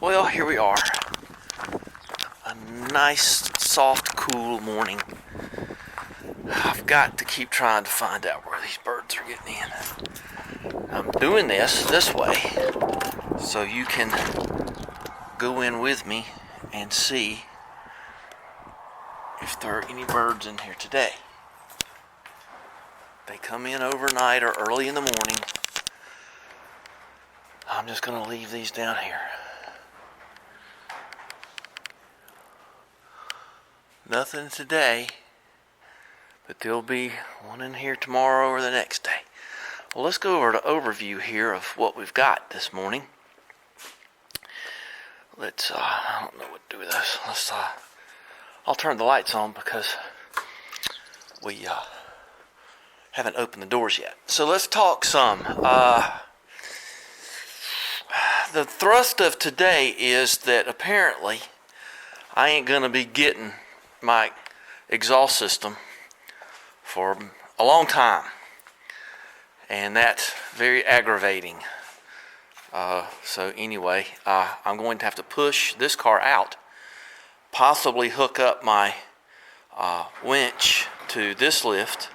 Well, here we are. A nice, soft, cool morning. I've got to keep trying to find out where these birds are getting in. I'm doing this way so you can go in with me and see if there are any birds in here today. They come in overnight or early in the morning. I'm just going to leave these down here. Nothing today, but there'll be one in here tomorrow or the next day. Well, let's go over to overview here of what we've got this morning. Let's, I don't know what to do with this. I'll turn the lights on because we haven't opened the doors yet. So let's talk some. The thrust of today is that apparently I ain't going to be getting my exhaust system for a long time, and that's very aggravating. So anyway, I'm going to have to push this car out, possibly hook up my winch to this lift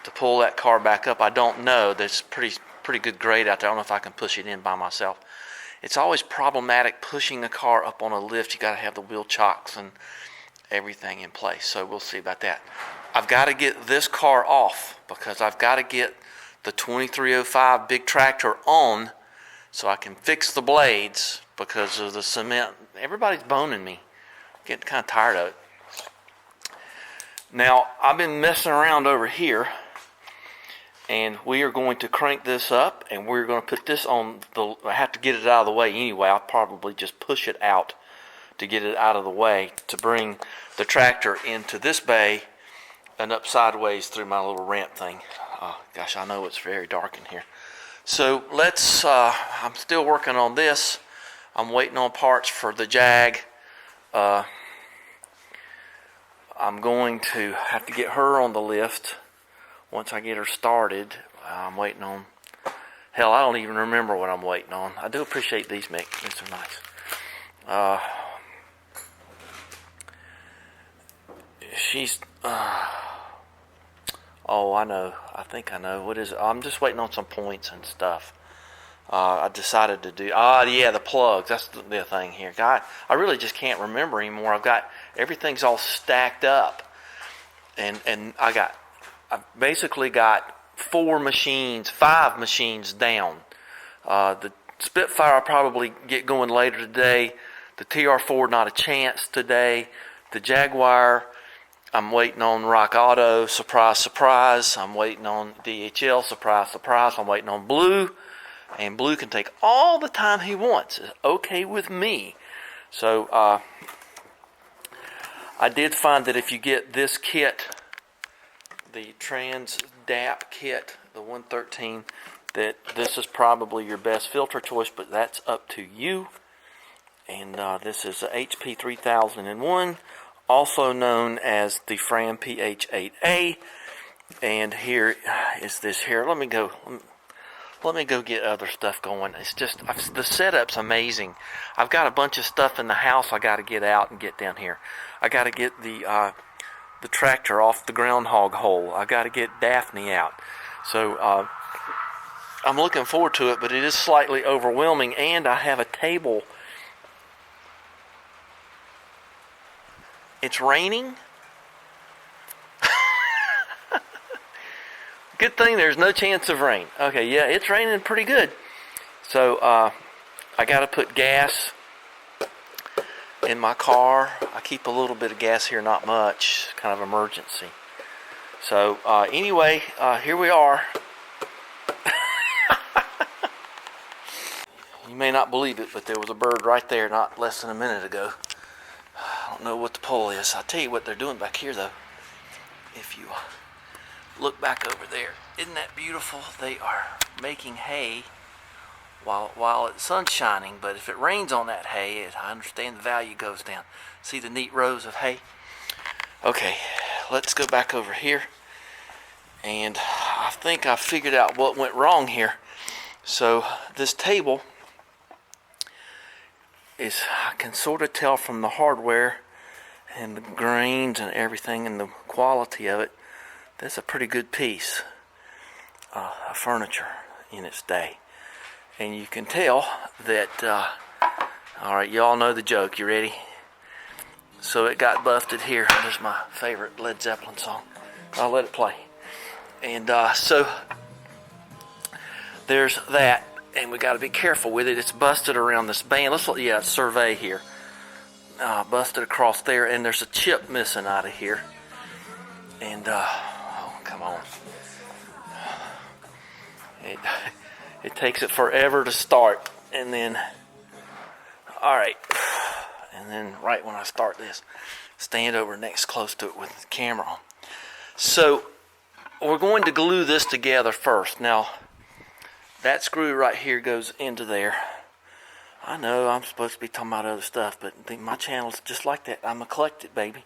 to pull that car back up. I don't know. There's pretty good grade out there. I don't know if I can push it in by myself. It's always problematic pushing a car up on a lift. You got to have the wheel chocks and everything in place, so we'll see about that. I've got to get this car off because I've got to get the 2305 big tractor on so I can fix the blades because of the cement. Everybody's boning me. I'm getting kind of tired of it. Now, I've been messing around over here, and we are going to crank this up, and we're going to put this on the, I have to get it out of the way anyway. I'll probably just push it out to get it out of the way to bring the tractor into this bay and up sideways through my little ramp thing. Gosh, I know it's very dark in here. So let's, I'm still working on this. I'm waiting on parts for the Jag. I'm going to have to get her on the lift once I get her started. I'm waiting on, hell, I don't even remember what I'm waiting on. I do appreciate these, Mick. These are nice. She's, oh, I know. I think I know. What is it? I'm just waiting on some points and stuff. I decided to do, yeah, the plugs. That's the thing here. God, I really just can't remember anymore. Everything's all stacked up. And I've basically got 5 machines down. The Spitfire I'll probably get going later today. The TR4, not a chance today. The Jaguar, I'm waiting on Rock Auto, surprise, surprise. I'm waiting on DHL, surprise, surprise. I'm waiting on Blue, and Blue can take all the time he wants. It's okay with me. So I did find that if you get this kit, the Trans DAP kit, the 113, that this is probably your best filter choice, but that's up to you. And this is a HP 3001. Also known as the Fram PH8A, and here is this here. Let me go get other stuff going. It's just the setup's amazing. I've got a bunch of stuff in the house I got to get out and get down here. I got to get the tractor off the groundhog hole. I got to get Daphne out. So I'm looking forward to it, but it is slightly overwhelming, and I have a table. It's raining. Good thing there's no chance of rain. Okay, yeah, it's raining pretty good. So I got to put gas in my car. I keep a little bit of gas here, not much, kind of emergency. So anyway, here we are. You may not believe it, but there was a bird right there not less than a minute ago. I don't know what the pull is. I'll tell you what they're doing back here, though. If you look back over there, isn't that beautiful? They are making hay while the sun's shining, but if it rains on that hay, I understand the value goes down. See the neat rows of hay? Okay, let's go back over here, and I think I figured out what went wrong here. So this table is, I can sort of tell from the hardware and the grains and everything and the quality of it, that's a pretty good piece of furniture in its day. And you can tell that, alright, y'all know the joke, you ready? So it got busted here. There's my favorite Led Zeppelin song. I'll let it play. And so there's that, and we got to be careful with it. It's busted around this band. Let's look, yeah, survey here. Busted across there, and there's a chip missing out of here. And oh, come on. It takes it forever to start, and then, all right, and then right when I start this, stand over next close to it with the camera on. So we're going to glue this together first. Now, that screw right here goes into there. I know I'm supposed to be talking about other stuff, but my channel's just like that. I'm eclectic, baby.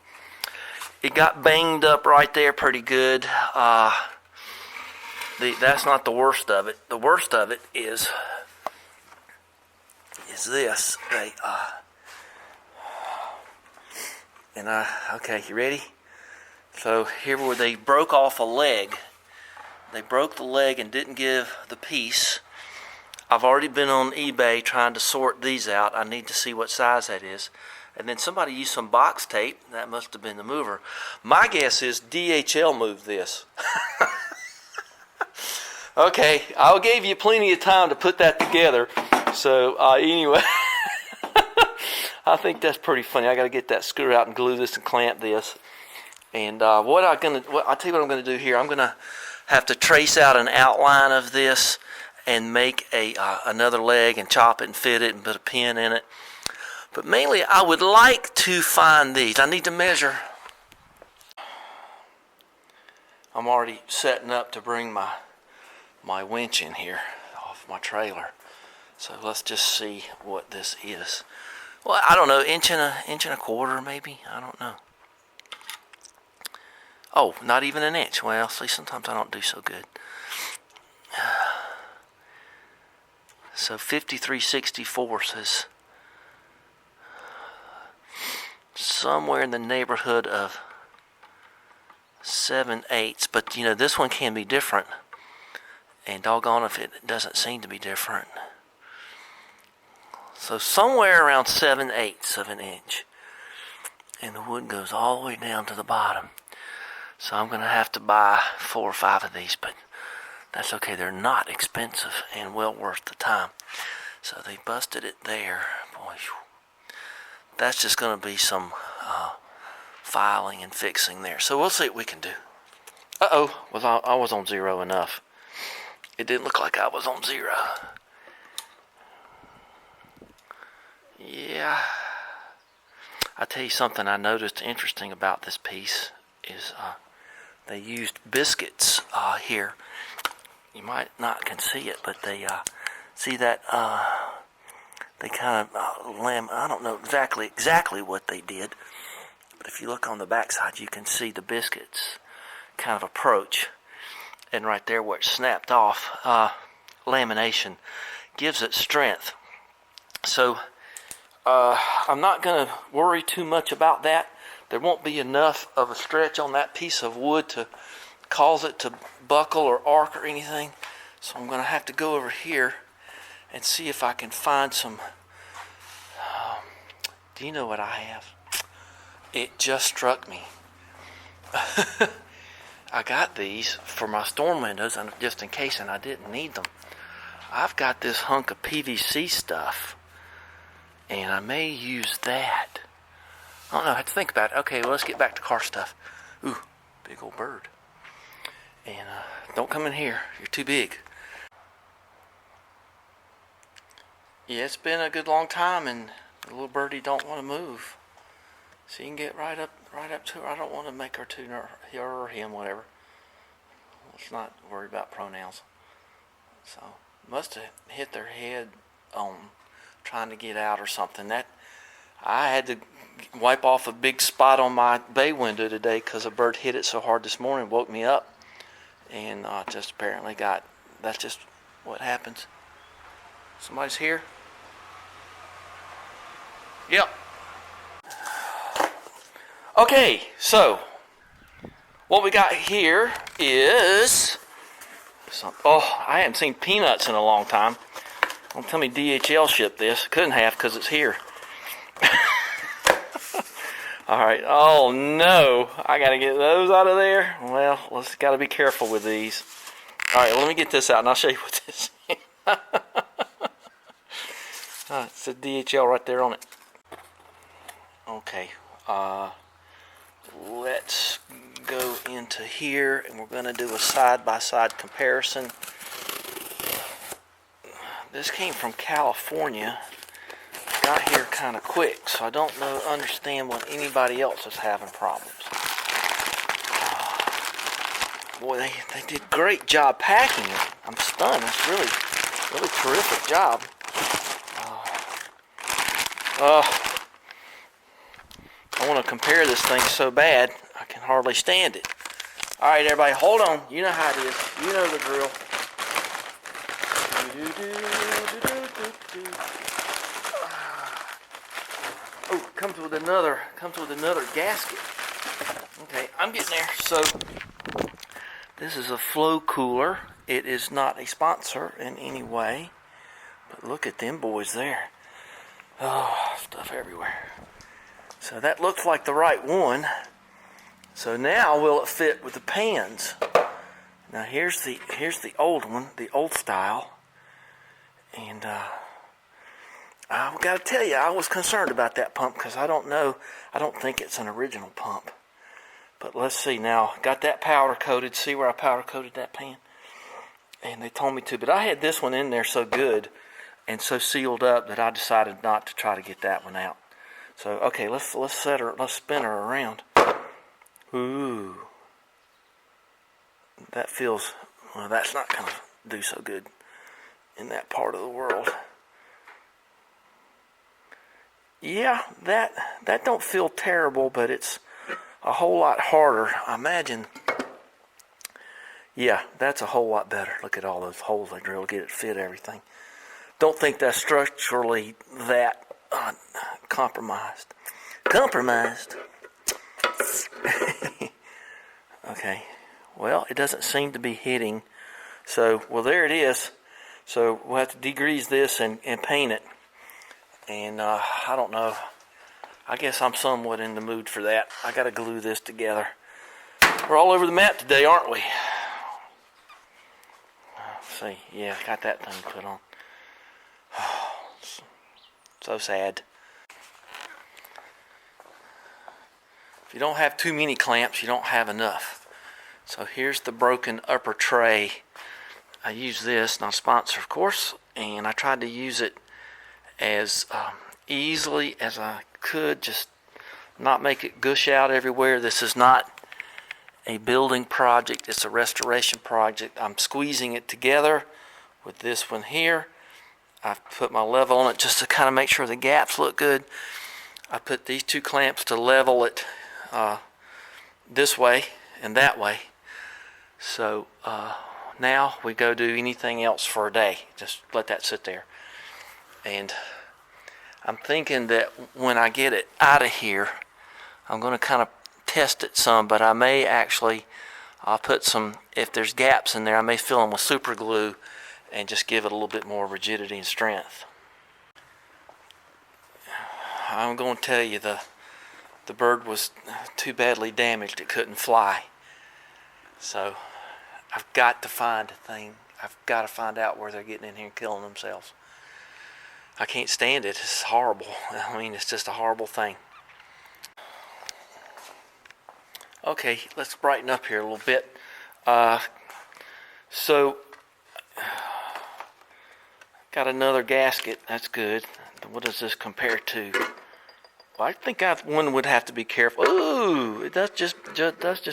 It got banged up right there pretty good. That's not the worst of it. The worst of it is this. Okay, you ready? So here where they broke off a leg. They broke the leg and didn't give the piece. I've already been on eBay trying to sort these out. I need to see what size that is. And then somebody used some box tape. That must have been the mover. My guess is DHL moved this. Okay, I gave you plenty of time to put that together. So anyway, I think that's pretty funny. I got to get that screw out and glue this and clamp this. And I'll tell you what I'm going to do here. I'm going to have to trace out an outline of this and make another leg and chop it and fit it and put a pin in it. But mainly, I would like to find these. I need to measure. I'm already setting up to bring my winch in here off my trailer. So let's just see what this is. Well, I don't know, inch and a quarter maybe. I don't know. Oh, not even an inch. Well, see, sometimes I don't do so good. So 53/64 says somewhere in the neighborhood of 7/8. But you know, this one can be different. And doggone if it doesn't seem to be different. So somewhere around 7/8 of an inch. And the wood goes all the way down to the bottom. So I'm going to have to buy 4 or 5 of these, but that's okay. They're not expensive and well worth the time. So they busted it there. Boy, that's just going to be some filing and fixing there. So we'll see what we can do. Uh-oh, I was on 0 enough. It didn't look like I was on 0. Yeah. I'll tell you something I noticed interesting about this piece is they used biscuits here. You might not can see it, but they see that they kind of I don't know exactly what they did, but if you look on the backside, you can see the biscuits kind of approach, and right there where it snapped off, lamination gives it strength. So I'm not going to worry too much about that. There won't be enough of a stretch on that piece of wood to cause it to buckle or arc or anything. So I'm going to have to go over here and see if I can find some. Do you know what I have? It just struck me. I got these for my storm windows, and just in case, and I didn't need them. I've got this hunk of PVC stuff, and I may use that. I don't know, I have to think about it. Okay, well, let's get back to car stuff. Ooh, big old bird. And don't come in here. You're too big. Yeah, it's been a good long time, and the little birdie don't want to move. So you can get right up to her. I don't want to make her too her or him, whatever. Let's not worry about pronouns. So must have hit their head on trying to get out or something. That I had to wipe off a big spot on my bay window today because a bird hit it so hard this morning, woke me up, and just apparently that's just what happens. Somebody's here. Yep. Okay, so what we got here is oh, I hadn't seen peanuts in a long time. Don't tell me DHL shipped this. Couldn't have because it's here. All right. Oh no, I gotta get those out of there. Well, let's gotta be careful with these. All right, let me get this out and I'll show you what this is. It says DHL right there on it. Okay. Let's go into here and we're gonna do a side-by-side comparison. This came from California. Got here kind of quick, so I don't understand when anybody else is having problems. Boy, they did great job packing it. I'm stunned. It's really terrific job. I want to compare this thing so bad, I can hardly stand it. All right, everybody, hold on. You know how it is. You know the drill. Oh, comes with another gasket. Okay, I'm getting there. So this is a FloKooler. It is not a sponsor in any way, but look at them boys there. Oh, stuff everywhere. So that looks like the right one. So now will it fit with the pans? Now here's the old one, the old style. And I've got to tell you, I was concerned about that pump because I don't think it's an original pump. But let's see now. Got that powder coated. See where I powder coated that pan? And they told me to, but I had this one in there so good and so sealed up that I decided not to try to get that one out. So okay, let's spin her around. Ooh, that feels well. That's not gonna do so good in that part of the world. Yeah, that don't feel terrible, but it's a whole lot harder. I imagine. Yeah, that's a whole lot better. Look at all those holes they drilled to get it to fit everything. Don't think that's structurally that compromised. Okay. Well, it doesn't seem to be hitting. So, well, there it is. So we'll have to degrease this and paint it. And I don't know. I guess I'm somewhat in the mood for that. I got to glue this together. We're all over the map today, aren't we? Let's see. Yeah, got that thing put on. So sad. If you don't have too many clamps, you don't have enough. So here's the broken upper tray. I use this, not a sponsor of course, and I tried to use it as easily as I could, just not make it gush out everywhere. This is not a building project, it's a restoration project. I'm squeezing it together with this one here. I've put my level on it just to kind of make sure the gaps look good. I put these two clamps to level it this way and that way. So now we go do anything else for a day. Just let that sit there. And I'm thinking that when I get it out of here, I'm going to kind of test it some, but I may actually, I'll put some, if there's gaps in there, I may fill them with super glue and just give it a little bit more rigidity and strength. I'm going to tell you, the bird was too badly damaged it couldn't fly. So I've got to find a thing. I've got to find out where they're getting in here and killing themselves. I can't stand it. It's horrible. I mean, it's just a horrible thing. Okay, let's brighten up here a little bit. So, got another gasket. That's good. What does this compare to? Well, I think one would have to be careful. Ooh, it does just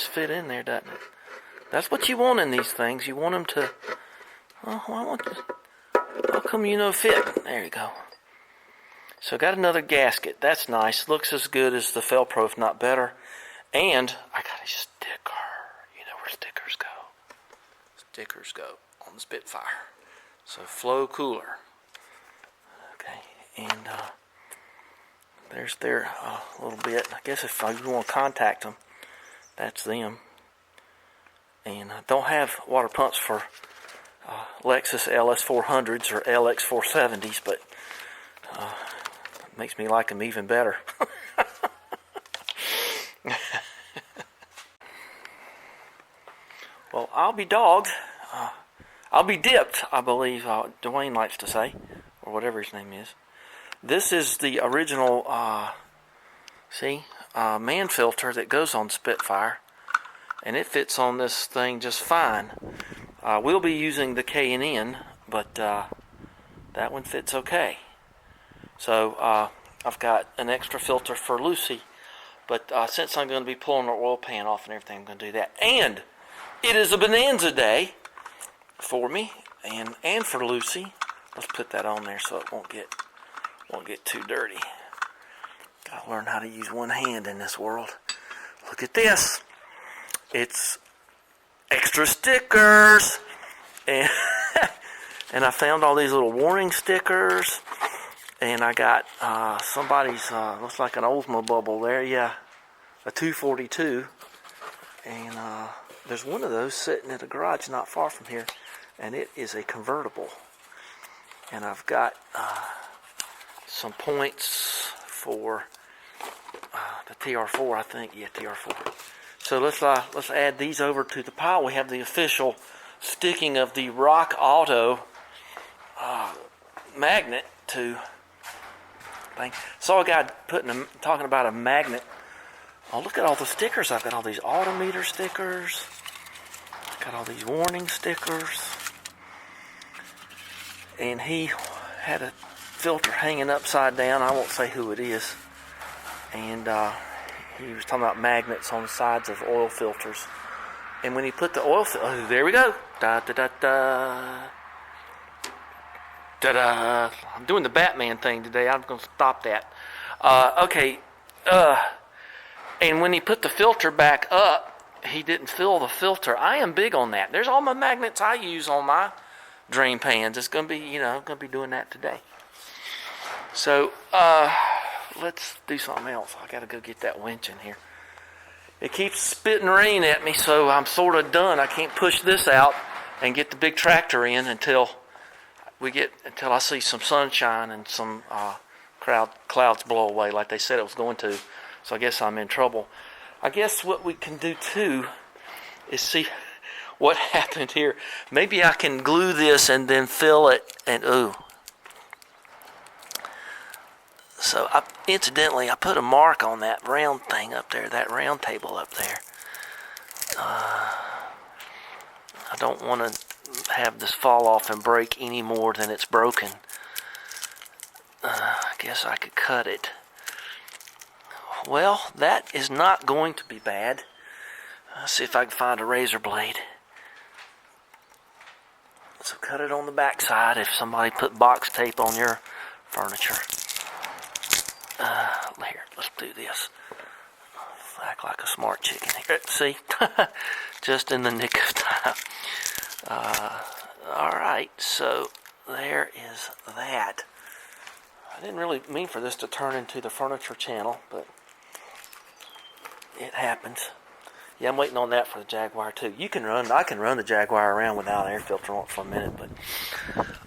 fit in there, doesn't it? That's what you want in these things. You want them to. Oh, I want this. How come you know fit? There you go. So got another gasket. That's nice. Looks as good as the Felpro, if not better. And I got a sticker. You know where stickers go. Stickers go on the Spitfire. So FloKooler. Okay, and There's their little bit. I guess if you want to contact them, that's them. And I don't have water pumps for Lexus LS400s or LX470s, but it makes me like them even better. Well, I'll be dogged. I'll be dipped, I believe Dwayne likes to say, or whatever his name is. This is the original, man filter that goes on Spitfire, and it fits on this thing just fine. We'll be using the K&N, but that one fits okay. So I've got an extra filter for Lucy, but since I'm going to be pulling her oil pan off and everything, I'm going to do that. And it is a bonanza day for me and for Lucy. Let's put that on there so it won't get too dirty. Gotta learn how to use one hand in this world. Look at this. It's extra stickers. And and I found all these little warning stickers. And I got somebody's, looks like an Oldsmo bubble there. Yeah, a 242. And there's one of those sitting at a garage not far from here. And it is a convertible. And I've got some points for the TR4, I think. Yeah, TR4. So let's add these over to the pile. We have the official sticking of the Rock Auto magnet to thing. Saw a guy talking about a magnet. Oh, look at all the stickers. I've got all these autometer stickers. Got all these warning stickers. And he had a filter hanging upside down. I won't say who it is. And he was talking about magnets on the sides of oil filters. And when he put the oil filter, there we go. Da da da da. Da da. I'm doing the Batman thing today. I'm going to stop that. Okay. And when he put the filter back up, he didn't fill the filter. I am big on that. There's all my magnets I use on my drain pans. It's going to be, going to be doing that today. So, let's do something else. I got to go get that winch in here. It keeps spitting rain at me, so I'm sort of done. I can't push this out and get the big tractor in until I see some sunshine and some clouds blow away like they said it was going to. So I guess I'm in trouble. I guess what we can do too is see what happened here. Maybe I can glue this and then fill it and So incidentally, I put a mark on that round thing up there, that round table up there. I don't want to have this fall off and break any more than it's broken. I guess I could cut it. Well, that is not going to be bad. Let's see if I can find a razor blade. So cut it on the back side if somebody put box tape on your furniture. Here, let's do this. Act like a smart chicken here. See? Just in the nick of time. Alright, so there is that. I didn't really mean for this to turn into the furniture channel, but it happens. Yeah, I'm waiting on that for the Jaguar too. I can run the Jaguar around without an air filter on it for a minute, but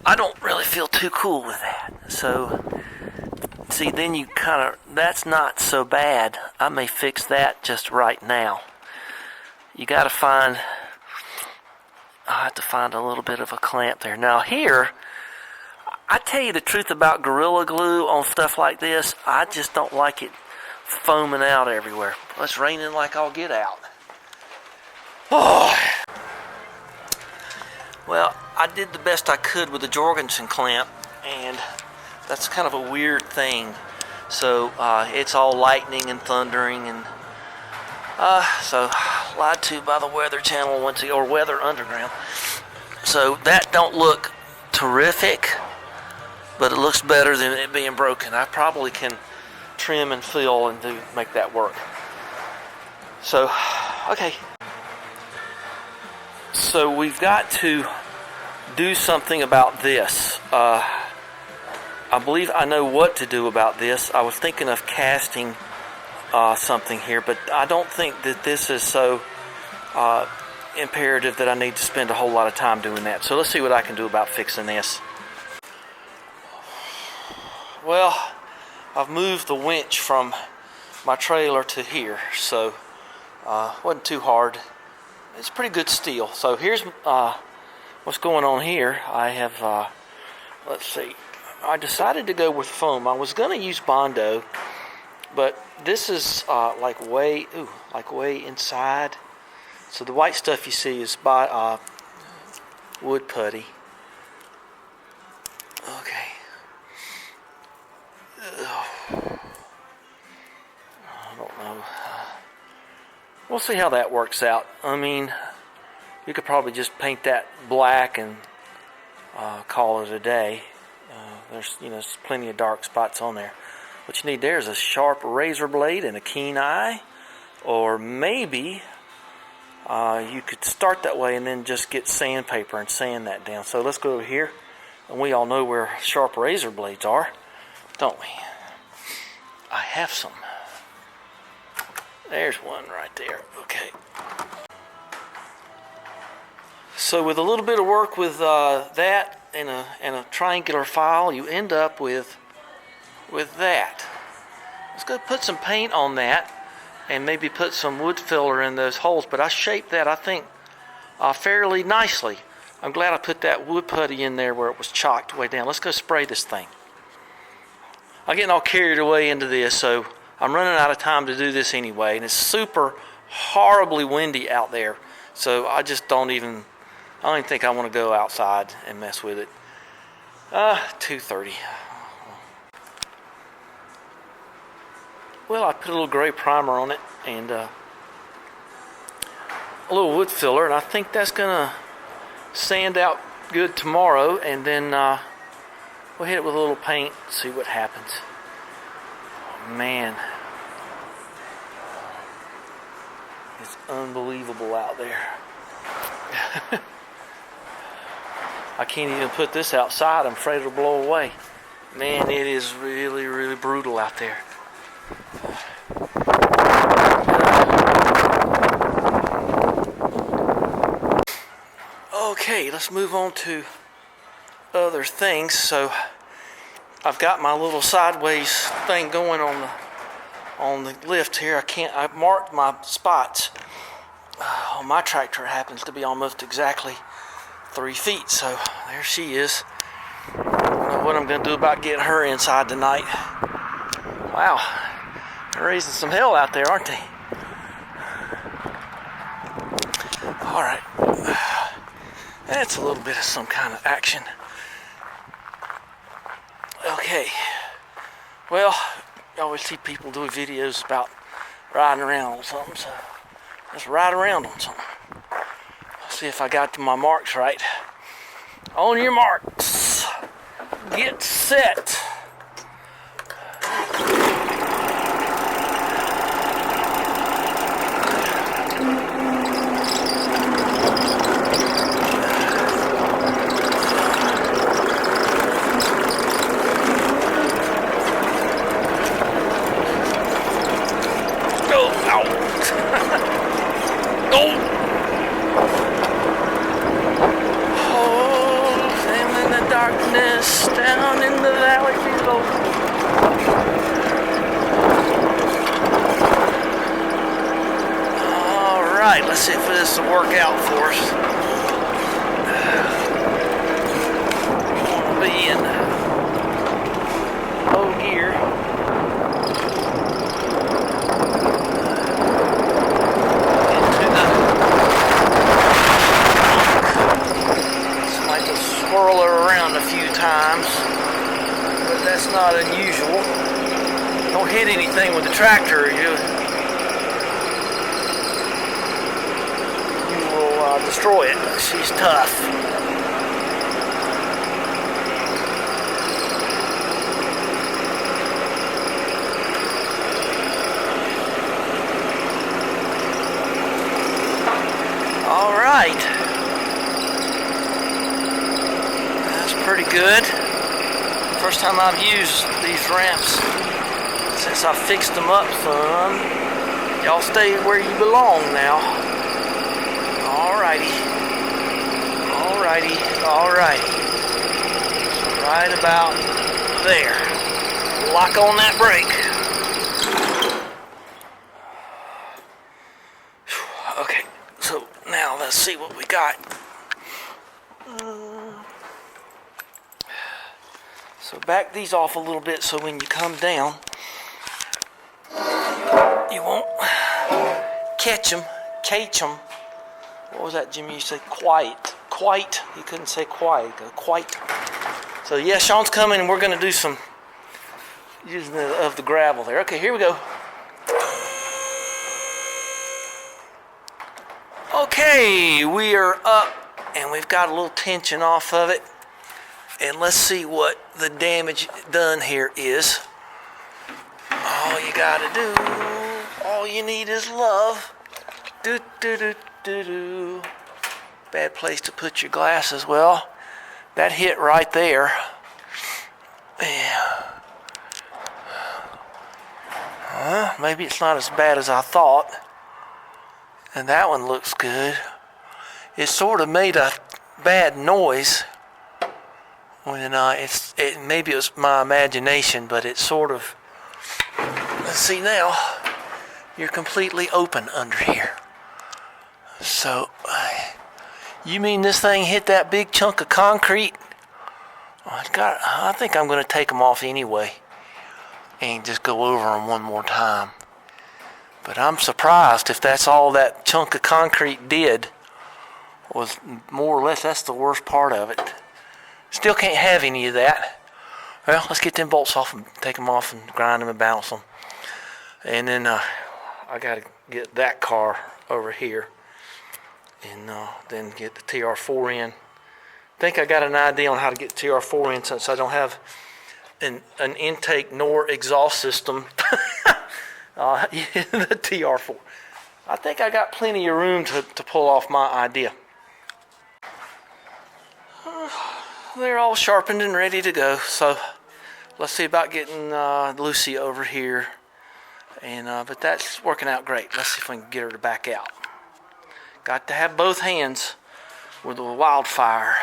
I don't really feel too cool with that. So, see, then that's not so bad. I may fix that just right now. I have to find a little bit of a clamp there. Now here, I tell you the truth about Gorilla Glue on stuff like this, I just don't like it foaming out everywhere. It's raining like I'll get out. Oh. Well, I did the best I could with the Jorgensen clamp, and that's kind of a weird thing. So it's all lightning and thundering, and so lied to by the Weather Channel or Weather Underground. So that don't look terrific, but it looks better than it being broken. I probably can trim and fill and make that work. So, okay. So we've got to do something about this. I I believe I know what to do about this. I was thinking of casting something here, but I don't think that this is so imperative that I need to spend a whole lot of time doing that. So let's see what I can do about fixing this. Well, I've moved the winch from my trailer to here, so wasn't too hard. It's pretty good steel. So here's what's going on here. I have, let's see, I decided to go with foam. I was going to use Bondo, but this is like way inside. So the white stuff you see is by wood putty. Okay. I don't know. We'll see how that works out. I mean, you could probably just paint that black and call it a day. There's plenty of dark spots on there. What you need there is a sharp razor blade and a keen eye, or maybe you could start that way and then just get sandpaper and sand that down. So let's go over here, and we all know where sharp razor blades are, don't we? I have some. There's one right there. Okay. So with a little bit of work with that and a triangular file, you end up with that. Let's go put some paint on that and maybe put some wood filler in those holes. But I shaped that, I think, fairly nicely. I'm glad I put that wood putty in there where it was chalked way down. Let's go spray this thing. I'm getting all carried away into this, so I'm running out of time to do this anyway. And it's super horribly windy out there, so I don't even think I want to go outside and mess with it. 2:30. Well, I put a little gray primer on it and a little wood filler, and I think that's gonna sand out good tomorrow. And then we'll hit it with a little paint, see what happens. Oh, man, it's unbelievable out there. I can't even put this outside. I'm afraid it'll blow away. Man, it is really, really brutal out there. Okay, let's move on to other things. So I've got my little sideways thing going on the lift here. I marked my spots. On my tractor, it happens to be almost exactly 3 feet, so there she is. I don't know what I'm going to do about getting her inside tonight. Wow, they're raising some hell out there, aren't they? Alright, that's a little bit of some kind of action. Okay, well, you always see people do videos about riding around on something, so let's ride around on something. See if I got my marks right. On your marks, get set. Go out. Go. Darkness down in the valley below. Alright, let's see if this will work out for us. We'll be in low gear. Swirl her around a few times, but that's not unusual. Don't hit anything with the tractor, you will destroy it. She's tough. All right. Pretty good First time I've used these ramps since I fixed them up, son. Y'all stay where you belong now. Alrighty. Alrighty. Alrighty. Right about there. Lock on that brake. Okay, so now let's see what we got. So back these off a little bit so when you come down, you won't catch them. What was that, Jimmy? You said quite. You couldn't say quite. So yeah, Sean's coming and we're going to do some using of the gravel there. Okay, here we go. Okay, we are up and we've got a little tension off of it. And let's see what the damage done here is. All you gotta do, all you need is love. Do. Bad place to put your glasses. Well, that hit right there. Yeah. Maybe it's not as bad as I thought. And that one looks good. It sort of made a bad noise. When maybe it was my imagination, but it sort of. Let's see now. You're completely open under here. So, you mean this thing hit that big chunk of concrete? I think I'm going to take them off anyway and just go over them one more time. But I'm surprised if that's all that chunk of concrete did. Was more or less, that's the worst part of it. Still can't have any of that. Well, let's get them bolts off and take them off and grind them and balance them. And then I got to get that car over here and then get the TR4 in. I think I got an idea on how to get the TR4 in since I don't have an intake nor exhaust system. The TR4. I think I got plenty of room to pull off my idea. They're all sharpened and ready to go. So let's see about getting Lucy over here. And but that's working out great. Let's see if we can get her to back out. Got to have both hands with the wildfire.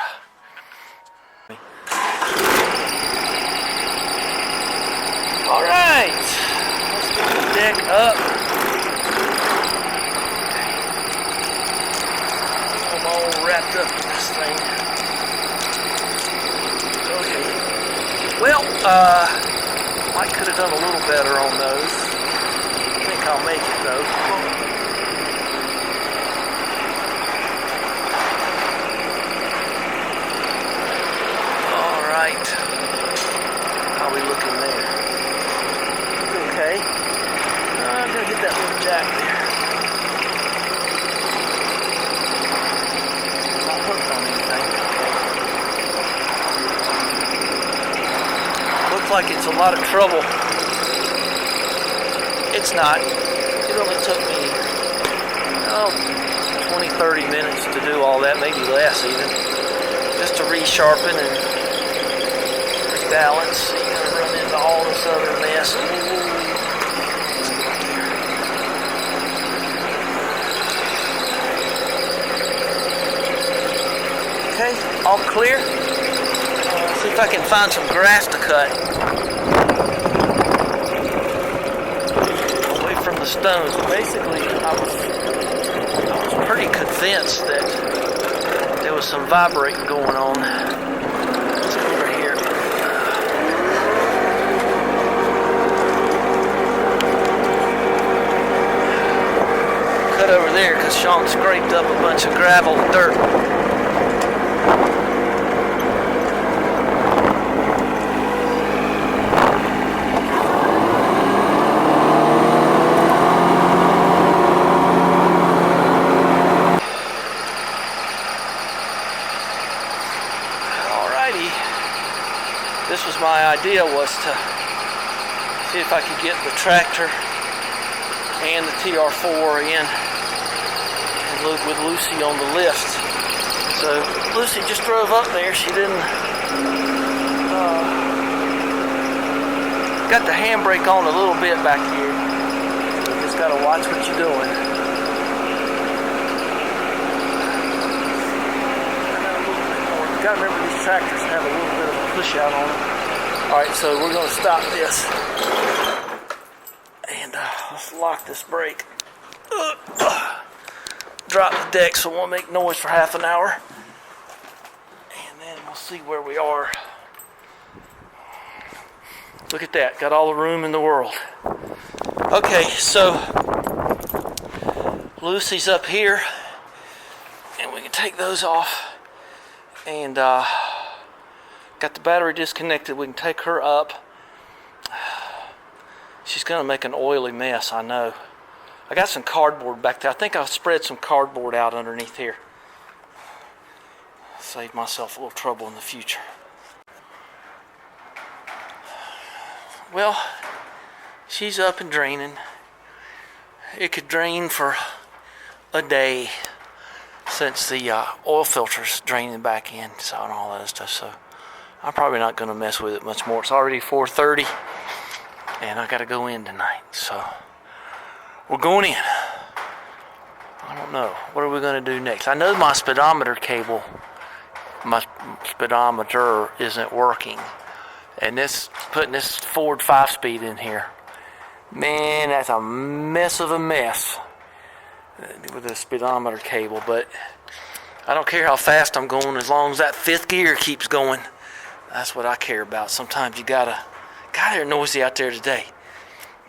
All right. Let's get the deck up. I'm all wrapped up in this thing. Well, I could have done a little better on those. I think I'll make it though. All right. How are we looking there? Okay. I'm gonna hit that little jack there. Not hooked on anything. Looks like it's a lot of trouble. It's not. It only took me 20-30 minutes to do all that, maybe less even. Just to resharpen and rebalance. So you're gonna run into all this other mess. Okay, all clear. See if I can find some grass to cut. Away from the stones. Basically, I was pretty convinced that there was some vibrating going on. Let's go over here. Cut over there because Sean scraped up a bunch of gravel and dirt. This was my idea, was to see if I could get the tractor and the TR4 in and with Lucy on the lift. So Lucy just drove up there. She didn't got the handbrake on a little bit back here. So you just gotta watch what you're doing. You gotta remember these tractors have a little bit of a push out on them. Alright, so we're gonna stop this. And let's lock this brake. Drop the deck so it won't make noise for half an hour. And then we'll see where we are. Look at that, got all the room in the world. Okay, so Lucy's up here, and we can take those off. And got the battery disconnected. We can take her up. She's gonna make an oily mess, I know. I got some cardboard back there. I think I'll spread some cardboard out underneath here. Save myself a little trouble in the future. Well, she's up and draining. It could drain for a day since the oil filter's draining back in, so and all that stuff. So I'm probably not going to mess with it much more. It's already 4:30, and I got to go in tonight. So we're going in. I don't know. What are we going to do next? I know my speedometer cable, my speedometer isn't working. And this, putting this Ford 5-speed in here, man, that's a mess of a mess with the speedometer cable. But I don't care how fast I'm going as long as that fifth gear keeps going. That's what I care about. Sometimes you gotta, God, they're noisy out there today.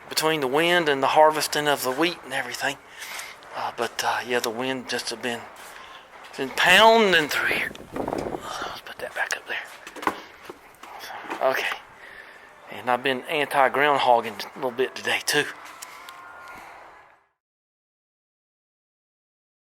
Between the wind and the harvesting of the wheat and everything. Yeah, the wind just have been pounding through here. Let's put that back up there. Okay. And I've been anti-groundhogging a little bit today too.